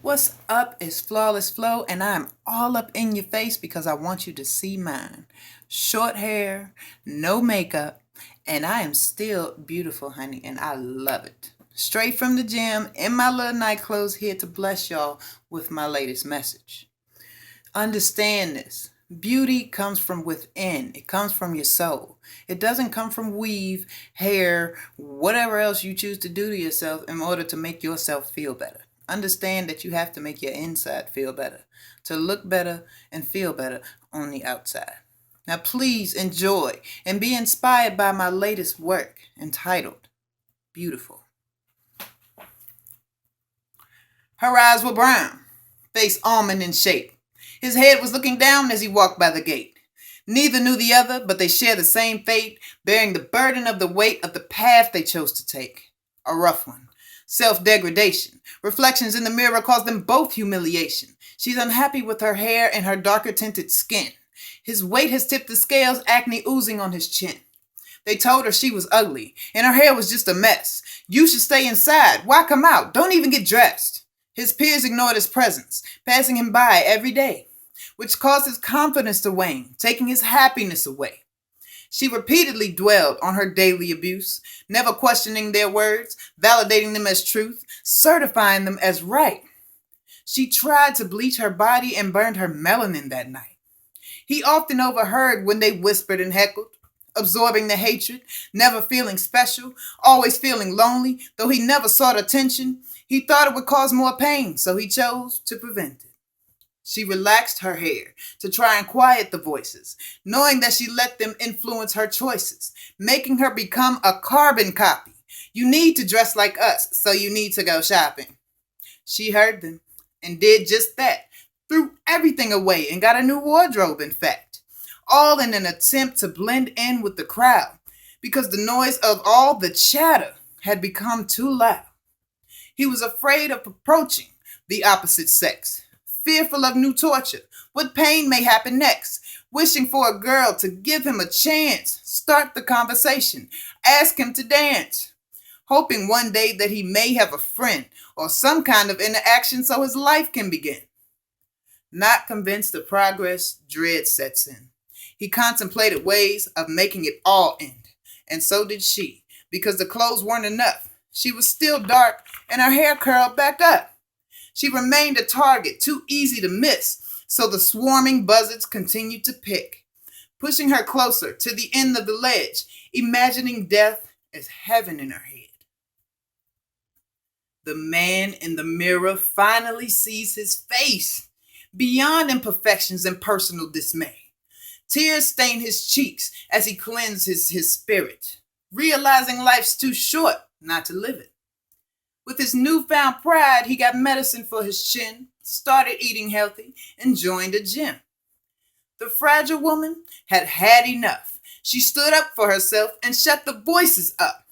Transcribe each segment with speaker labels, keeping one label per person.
Speaker 1: What's up is Flawless Flow, and I'm all up in your face because I want you to see mine. Short hair, no makeup, and I am still beautiful, honey, and I love it. Straight from the gym in my little night clothes, here to bless y'all with my latest message. Understand this. Beauty comes from within. It comes from your soul. It doesn't come from weave, hair, whatever else you choose to do to yourself in order to make yourself feel better. Understand that you have to make your inside feel better, to look better and feel better on the outside. Now, please enjoy and be inspired by my latest work entitled Beautiful. Her eyes were brown, face almond in shape. His head was looking down as he walked by the gate. Neither knew the other, but they shared the same fate, bearing the burden of the weight of the path they chose to take. A rough one. Self-degradation. Reflections in the mirror caused them both humiliation. She's unhappy with her hair and her darker tinted skin. His weight has tipped the scales, acne oozing on his chin. They told her she was ugly, and her hair was just a mess. You should stay inside. Why come out? Don't even get dressed. His peers ignored his presence, passing him by every day, which caused his confidence to wane, taking his happiness away. She repeatedly dwelled on her daily abuse, never questioning their words, validating them as truth, certifying them as right. She tried to bleach her body and burned her melanin that night. He often overheard when they whispered and heckled, absorbing the hatred, never feeling special, always feeling lonely, though he never sought attention. He thought it would cause more pain, so he chose to prevent it. She relaxed her hair to try and quiet the voices, knowing that she let them influence her choices, making her become a carbon copy. You need to dress like us, so you need to go shopping. She heard them and did just that, threw everything away and got a new wardrobe, in fact, all in an attempt to blend in with the crowd because the noise of all the chatter had become too loud. He was afraid of approaching the opposite sex, fearful of new torture, what pain may happen next, wishing for a girl to give him a chance, start the conversation, ask him to dance, hoping one day that he may have a friend or some kind of interaction so his life can begin. Not convinced of progress, dread sets in. He contemplated ways of making it all end, and so did she, because the clothes weren't enough. She was still dark, and her hair curled back up. She remained a target too easy to miss, so the swarming buzzards continued to pick, pushing her closer to the end of the ledge, imagining death as heaven in her head. The man in the mirror finally sees his face, beyond imperfections and personal dismay. Tears stain his cheeks as he cleanses his spirit, realizing life's too short not to live it. With his newfound pride, he got medicine for his chin, started eating healthy, and joined a gym. The fragile woman had had enough. She stood up for herself and shut the voices up.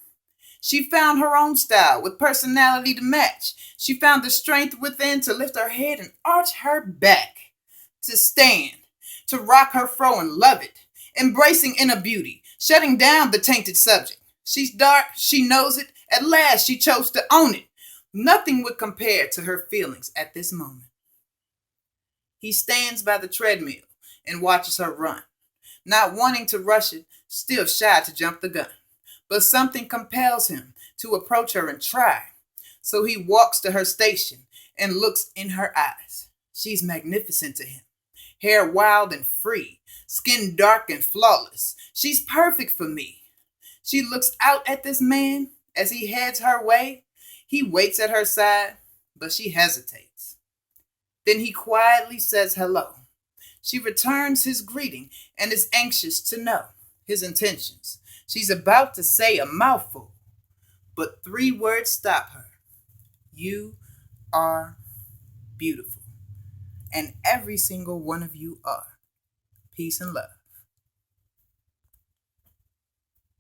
Speaker 1: She found her own style with personality to match. She found the strength within to lift her head and arch her back, to stand, to rock her fro and love it, embracing inner beauty, shutting down the tainted subject. She's dark, she knows it. At last, she chose to own it. Nothing would compare to her feelings at this moment. He stands by the treadmill and watches her run, not wanting to rush it, still shy to jump the gun. But something compels him to approach her and try. So he walks to her station and looks in her eyes. She's magnificent to him. Hair wild and free, skin dark and flawless. She's perfect for me. She looks out at this man as he heads her way. He waits at her side, but she hesitates. Then he quietly says hello. She returns his greeting and is anxious to know his intentions. She's about to say a mouthful, but three words stop her. You are beautiful. And every single one of you are. Peace and love.